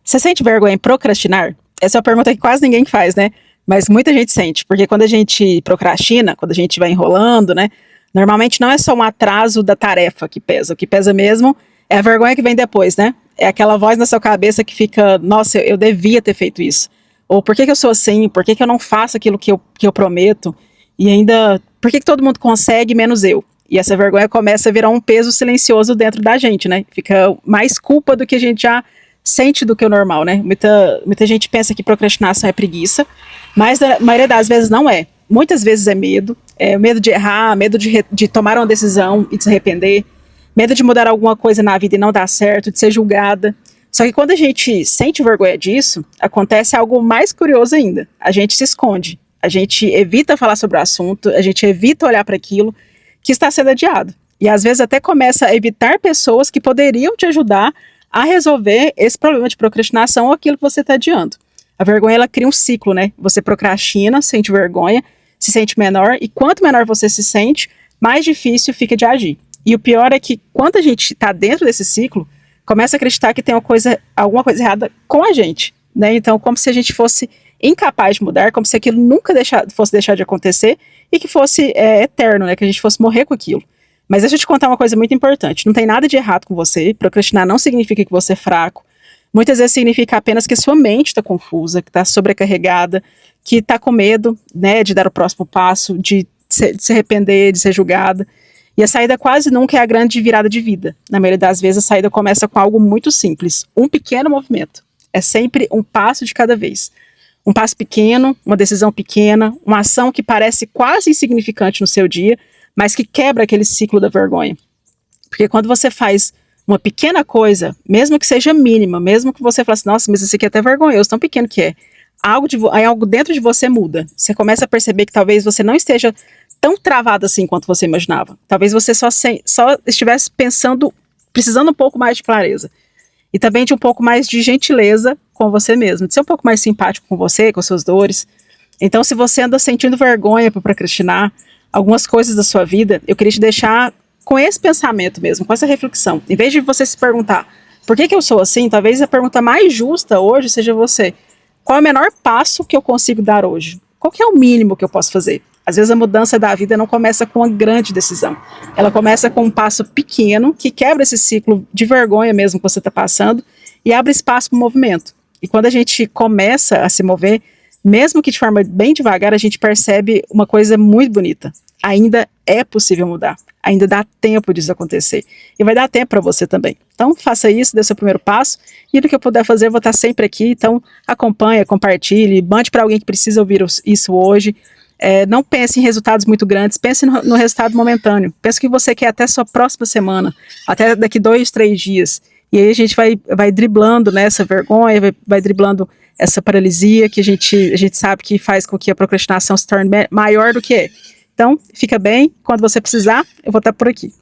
Você sente vergonha em procrastinar? Essa é uma pergunta que quase ninguém faz, né? Mas muita gente sente, porque quando a gente procrastina, quando a gente vai enrolando, né? Normalmente não é só um atraso da tarefa que pesa. O que pesa mesmo é a vergonha que vem depois, né? É aquela voz na sua cabeça que fica, nossa, eu devia ter feito isso. Ou por que eu sou assim? Por que eu não faço aquilo que eu prometo? E ainda, por que todo mundo consegue, menos eu? E essa vergonha começa a virar um peso silencioso dentro da gente, né? Fica mais culpa do que a gente já sente do que o normal, né? Muita gente pensa que procrastinação é preguiça, mas a maioria das vezes não é. Muitas vezes é medo de errar, medo de tomar uma decisão e de se arrepender, medo de mudar alguma coisa na vida e não dar certo, de ser julgada. Só que quando a gente sente vergonha disso, acontece algo mais curioso ainda. A gente se esconde, a gente evita falar sobre o assunto, a gente evita olhar para aquilo que está sendo adiado. E às vezes até começa a evitar pessoas que poderiam te ajudar a resolver esse problema de procrastinação ou aquilo que você está adiando. A vergonha, ela cria um ciclo, né? Você procrastina, sente vergonha, se sente menor, e quanto menor você se sente, mais difícil fica de agir. E o pior é que quando a gente está dentro desse ciclo, começa a acreditar que tem alguma coisa errada com a gente, né? Então, como se a gente fosse incapaz de mudar, como se aquilo nunca fosse deixar de acontecer e que fosse eterno, né? Que a gente fosse morrer com aquilo. Mas deixa eu te contar uma coisa muito importante. Não tem nada de errado com você. Procrastinar não significa que você é fraco. Muitas vezes significa apenas que sua mente está confusa, que está sobrecarregada, que está com medo, né, de dar o próximo passo, de se arrepender, de ser julgada. E a saída quase nunca é a grande virada de vida. Na maioria das vezes, a saída começa com algo muito simples. Um pequeno movimento. É sempre um passo de cada vez. Um passo pequeno, uma decisão pequena, uma ação que parece quase insignificante no seu dia, mas que quebra aquele ciclo da vergonha. Porque quando você faz uma pequena coisa, mesmo que seja mínima, mesmo que você fale assim, nossa, mas isso aqui é até vergonhoso, tão pequeno que é, algo dentro de você muda. Você começa a perceber que talvez você não esteja tão travado assim quanto você imaginava. Talvez você só estivesse pensando, precisando um pouco mais de clareza. E também de um pouco mais de gentileza com você mesmo, de ser um pouco mais simpático com você, com suas dores. Então, se você anda sentindo vergonha por procrastinar algumas coisas da sua vida, eu queria te deixar com esse pensamento mesmo, com essa reflexão. Em vez de você se perguntar, por que eu sou assim? Talvez a pergunta mais justa hoje seja você, qual é o menor passo que eu consigo dar hoje? Qual que é o mínimo que eu posso fazer? Às vezes a mudança da vida não começa com uma grande decisão. Ela começa com um passo pequeno que quebra esse ciclo de vergonha mesmo que você está passando e abre espaço para o movimento. E quando a gente começa a se mover, mesmo que de forma bem devagar, a gente percebe uma coisa muito bonita. Ainda é possível mudar. Ainda dá tempo disso acontecer. E vai dar tempo para você também. Então, faça isso, dê o seu primeiro passo. E do que eu puder fazer, eu vou estar sempre aqui. Então, acompanhe, compartilhe, mande para alguém que precisa ouvir isso hoje. Não pense em resultados muito grandes, pense no resultado momentâneo. Pense que você quer até a sua próxima semana, até daqui 2, 3 dias. E aí a gente vai driblando, né, essa vergonha, vai driblando essa paralisia que a gente sabe que faz com que a procrastinação se torne maior do que é. Então, fica bem, quando você precisar, eu vou estar por aqui.